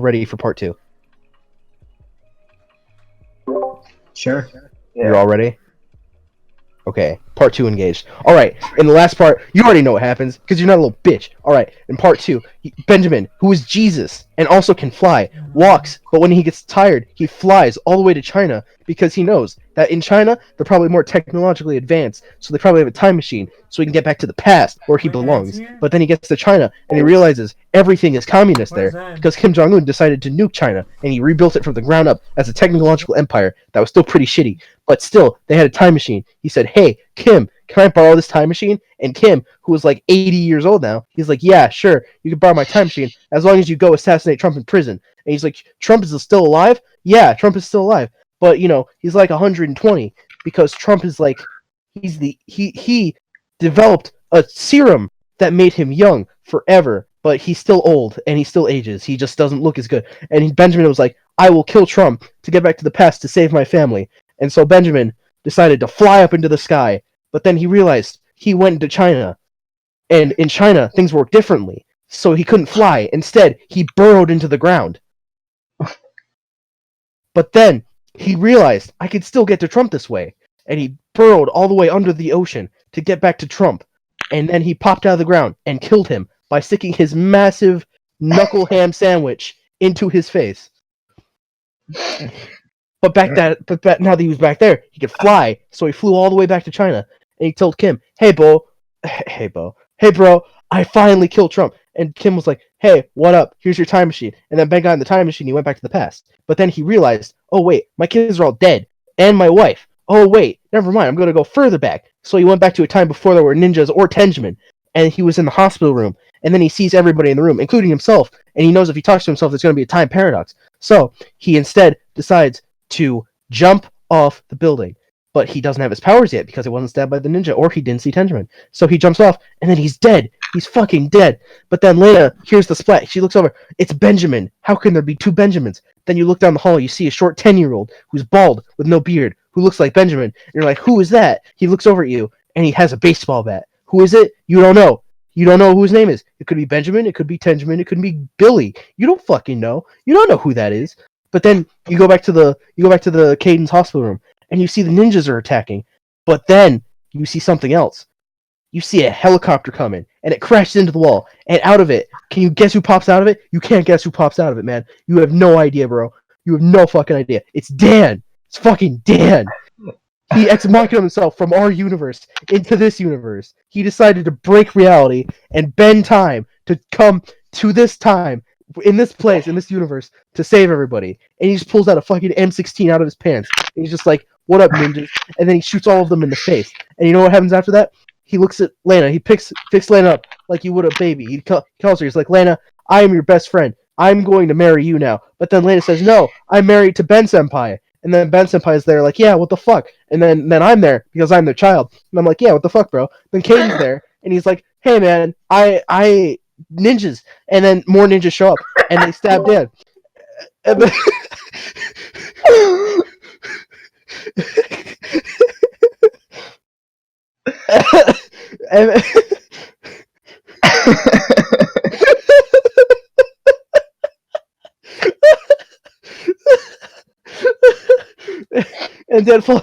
all ready for part 2? Sure. You're all ready? Okay, part 2 engaged. Alright, in the last part, you already know what happens, because you're not a little bitch. Alright, in part 2, Benjamin, who is Jesus, and also can fly, walks, but when he gets tired, he flies all the way to China, because he knows that in China, they're probably more technologically advanced, so they probably have a time machine, so he can get back to the past, where he belongs. But then he gets to China, and he realizes everything is communist there, because Kim Jong-un decided to nuke China, and he rebuilt it from the ground up as a technological empire that was still pretty shitty. But still, they had a time machine. He said, hey, Kim, can I borrow this time machine? And Kim, who was like 80 years old now, he's like, yeah, sure, you can borrow my time machine as long as you go assassinate Trump in prison. And he's like, Trump is still alive? Yeah, Trump is still alive. But, you know, he's like 120 because Trump is like, he developed a serum that made him young forever, but he's still old and he still ages. He just doesn't look as good. And Benjamin was like, I will kill Trump to get back to the past to save my family. And so Benjamin decided to fly up into the sky, but then he realized he went to China, and in China things work differently, so he couldn't fly. Instead, he burrowed into the ground. But then he realized I could still get to Trump this way, and he burrowed all the way under the ocean to get back to Trump, and then he popped out of the ground and killed him by sticking his massive knuckle ham sandwich into his face. But now that he was back there, he could fly, so he flew all the way back to China, and he told Kim, hey bro, I finally killed Trump. And Kim was like, hey, what up? Here's your time machine. And then Ben got in the time machine, he went back to the past. But then he realized, oh wait, my kids are all dead, and my wife. Oh wait, never mind, I'm going to go further back. So he went back to a time before there were ninjas or Tenjin, and he was in the hospital room, and then he sees everybody in the room, including himself, and he knows if he talks to himself, there's going to be a time paradox. So he instead decides to jump off the building, but he doesn't have his powers yet because he wasn't stabbed by the ninja, or he didn't see Tenjin. So he jumps off, and then he's dead. He's fucking dead. But then Lena hears the splat. She looks over. It's Benjamin. How can there be two Benjamins? Then you look down the hall. You see a short 10-year-old who's bald with no beard, who looks like Benjamin. And you're like, who is that? He looks over at you, and he has a baseball bat. Who is it? You don't know. You don't know who his name is. It could be Benjamin. It could be Tenjin. It could be Billy. You don't fucking know. You don't know who that is. But then you go back to the Caden's hospital room, and you see the ninjas are attacking. But then you see something else. You see a helicopter coming, and it crashes into the wall. And out of it, can you guess who pops out of it? You can't guess who pops out of it, man. You have no idea, bro. You have no fucking idea. It's Dan. It's fucking Dan. He ex-machina himself from our universe into this universe. He decided to break reality and bend time to come to this time, in this place, in this universe, to save everybody. And he just pulls out a fucking M16 out of his pants. And he's just like, what up, ninjas? And then he shoots all of them in the face. And you know what happens after that? He looks at Lena. He picks Lena up like you would a baby. He calls her. He's like, Lena, I am your best friend. I'm going to marry you now. But then Lena says, no, I'm married to Ben Senpai. And then Ben Senpai is there like, yeah, what the fuck? And then I'm there because I'm their child. And I'm like, yeah, what the fuck, bro? Then Caden's there. And he's like, hey, man, I ninjas. And then more ninjas show up. And they stab Dan. And then... and Dan falls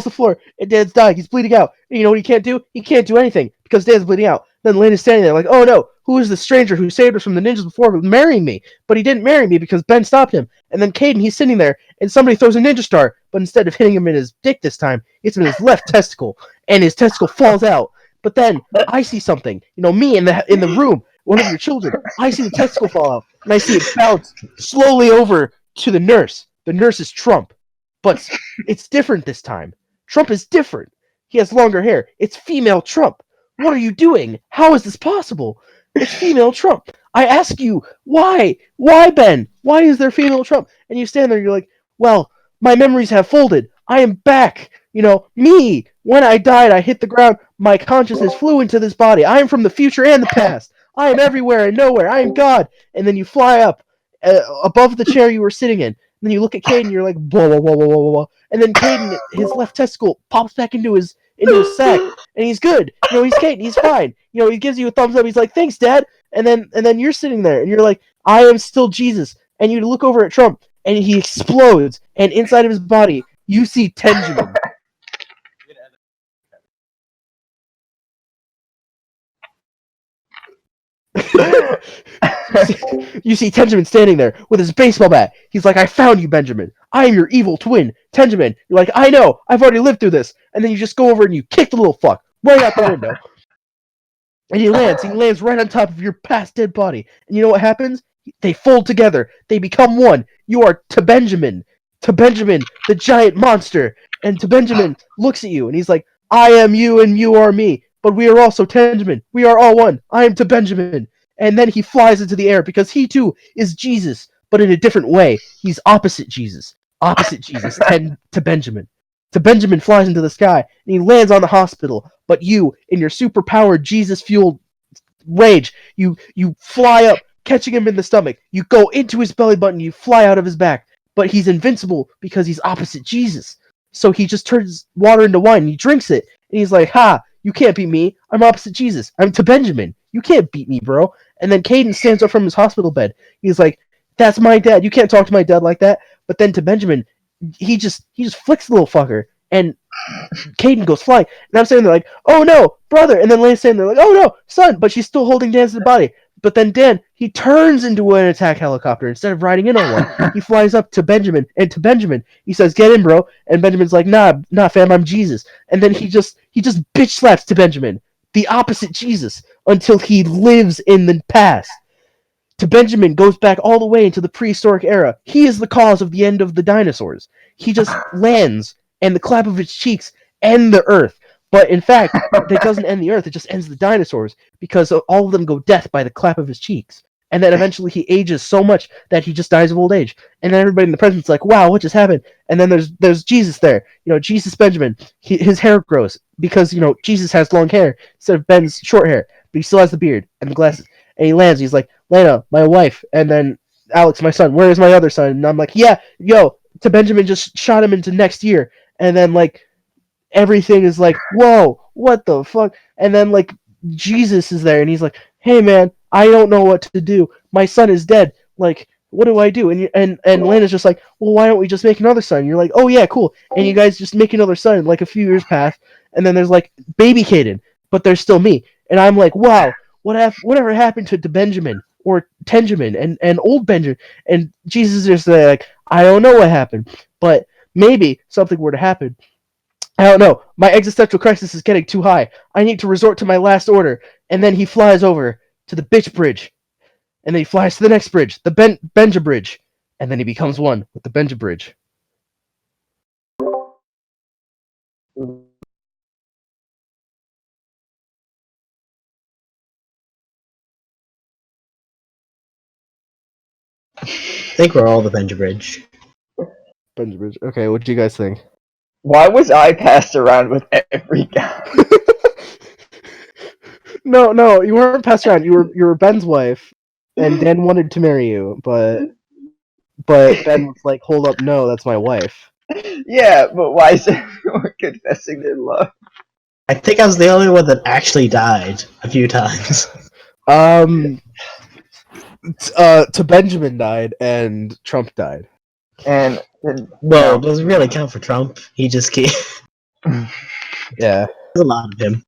to the floor, and Dan's dying. He's bleeding out. And you know what he can't do? He can't do anything because Dan's bleeding out. Then Lena's standing there like, oh no, who is the stranger who saved us from the ninjas before marrying me? But he didn't marry me because Ben stopped him. And then Caden, he's sitting there, and somebody throws a ninja star, but instead of hitting him in his dick this time, it's in his left testicle, and his testicle falls out. But then I see something, me in the room, one of your children. I see the testicle fall out, and I see it bounce slowly over to the nurse. The nurse is Trump, but it's different this time. Trump is different. He has longer hair. It's female Trump. What are you doing? How is this possible? It's female Trump. I ask you, why? Why, Ben? Why is there female Trump? And you stand there, you're like, well, my memories have folded. I am back. Me. When I died, I hit the ground. My consciousness flew into this body. I am from the future and the past. I am everywhere and nowhere. I am God. And then you fly up above the chair you were sitting in. And then you look at Caden, you're like, whoa, whoa, whoa, whoa, whoa, whoa. And then Caden, his left testicle pops back into his sack, and he's good. He's Caden, he's fine. He gives you a thumbs up. He's like, thanks, Dad. And then you're sitting there, and you're like, I am still Jesus. And you look over at Trump, and he explodes, and inside of his body, you see Tenjamin. You see Tenjamin standing there with his baseball bat. He's like, I found you, Benjamin. I am your evil twin, Tenjamin. You're like, I know. I've already lived through this. And then you just go over and you kick the little fuck right out the window. And he lands right on top of your past dead body. And you know what happens? They fold together. They become one. You are to Benjamin, the giant monster. And to Benjamin looks at you and he's like, I am you and you are me. But we are also Tenjamin. We are all one. I am to Benjamin. And then he flies into the air because he too is Jesus, but in a different way. He's opposite Jesus. Opposite Jesus, to Benjamin. To Benjamin flies into the sky and he lands on the hospital. But you, in your superpowered Jesus-fueled rage, you fly up, catching him in the stomach. You go into his belly button. You fly out of his back. But he's invincible because he's opposite Jesus. So he just turns water into wine and he drinks it. And he's like, ha, you can't beat me. I'm opposite Jesus. I'm to Benjamin. You can't beat me, bro. And then Caden stands up from his hospital bed. He's like, that's my dad. You can't talk to my dad like that. But then to Benjamin, he just flicks the little fucker. And Caden goes flying. And I'm standing there like, oh no, brother. And then Lane's standing there like, oh no, son. But she's still holding Dan's body. But then Dan, he turns into an attack helicopter. Instead of riding in on one, he flies up to Benjamin. And to Benjamin, he says, get in, bro. And Benjamin's like, nah, fam, I'm Jesus. And then he just bitch slaps to Benjamin, the opposite Jesus, until he lives in the past. To Benjamin goes back all the way into the prehistoric era. He is the cause of the end of the dinosaurs. He just lands, and the clap of his cheeks end the Earth. But in fact, it doesn't end the Earth, it just ends the dinosaurs, because all of them go death by the clap of his cheeks. And then eventually he ages so much that he just dies of old age. And then everybody in the present's like, wow, what just happened? And then there's Jesus there. Jesus Benjamin. His hair grows, because, Jesus has long hair instead of Ben's short hair. But he still has the beard and the glasses. And he lands, he's like, Lena, my wife. And then, Alex, my son, where is my other son? And I'm like, yeah, yo, to Benjamin just shot him into next year. And then, everything is like, whoa, what the fuck? And then, Jesus is there, and he's like, hey, man, I don't know what to do. My son is dead. What do I do? And Lena's just like, well, why don't we just make another son? And you're like, oh, yeah, cool. And you guys just make another son, a few years pass, and then there's, baby Caden, but there's still me. And I'm like, wow, whatever happened to Benjamin or Tenjamin and old Benjamin? And Jesus is just like, I don't know what happened, but maybe something were to happen. I don't know. My existential crisis is getting too high. I need to resort to my last order. And then he flies over to the bitch bridge. And then he flies to the next bridge, the Benja bridge. And then he becomes one with the Benja bridge. I think we're all the Benja Bridge. Benja bridge. Okay, what do you guys think? Why was I passed around with every guy? No, you weren't passed around. You were Ben's wife, and Dan wanted to marry you, but Ben was like, hold up, no, that's my wife. Yeah, but why is everyone confessing their love? I think I was the only one that actually died a few times. To Benjamin died, and Trump died. And Well, doesn't really count for Trump. He just can't. Yeah. There's a lot of him.